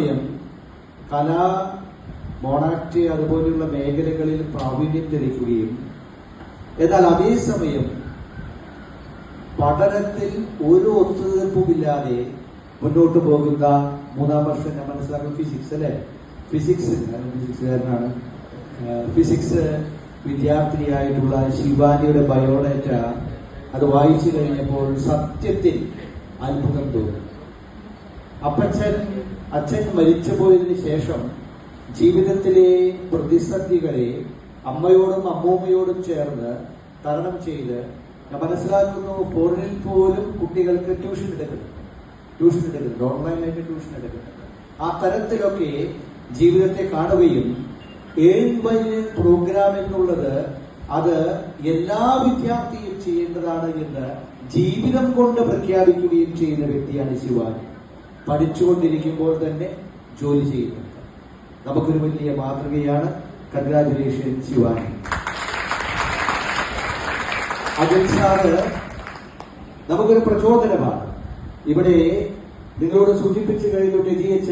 അതേസമയം കല, മോണാക്ട് അതുപോലെയുള്ള മേഖലകളിൽ പ്രാവീണ്യം തെളിക്കുകയും എന്നാൽ അതേസമയം പഠനത്തിൽ ഒരു ഒത്തുതീർപ്പുമില്ലാതെ മുന്നോട്ട് പോകുന്ന 3-ാം വർഷം ഞാൻ മനസ്സിലാക്കും ഫിസിക്സ് അല്ലെ, ഫിസിക്സുകാരനാണ്. ഫിസിക്സ് വിദ്യാർത്ഥിയായിട്ടുള്ള ശിവാനിയുടെ ബയോഡേറ്റ അത് വായിച്ചു കഴിഞ്ഞപ്പോൾ സത്യത്തിൽ അത്ഭുതം തോന്നി. അച്ഛൻ മരിച്ചുപോയതിനു ശേഷം ജീവിതത്തിലെ പ്രതിസന്ധികളെ അമ്മയോടും അമ്മൂമ്മയോടും ചേർന്ന് തരണം ചെയ്ത് ഞാൻ മനസ്സിലാക്കുന്നു ഫോറിനിൽ പോലും കുട്ടികൾക്ക് ട്യൂഷൻ എടുക്കുന്നുണ്ട്, ഓൺലൈനായിട്ട് ട്യൂഷൻ എടുക്കുന്നുണ്ട്. ആ തരത്തിലൊക്കെ ജീവിതത്തെ കാണുകയും ഏൺ ബൈ പ്രോഗ്രാം എന്നുള്ളത് അത് എല്ലാ വിദ്യാർത്ഥിയും ചെയ്യേണ്ടതാണ് എന്ന് ജീവിതം കൊണ്ട് പ്രഖ്യാപിക്കുകയും ചെയ്യുന്ന വ്യക്തിയാണ് ശിവാനി. പഠിച്ചുകൊണ്ടിരിക്കുമ്പോൾ തന്നെ ജോലി ചെയ്യുന്നുണ്ട്. നമുക്കൊരു വലിയ മാതൃകയാണ്. കൺഗ്രാജുലേഷൻ ശിവാനി. അജയ് സാറ് നമുക്കൊരു പ്രചോദനമാണ്. ഇവിടെ നിങ്ങളോട് സൂചിപ്പിച്ചു കഴിഞ്ഞു GH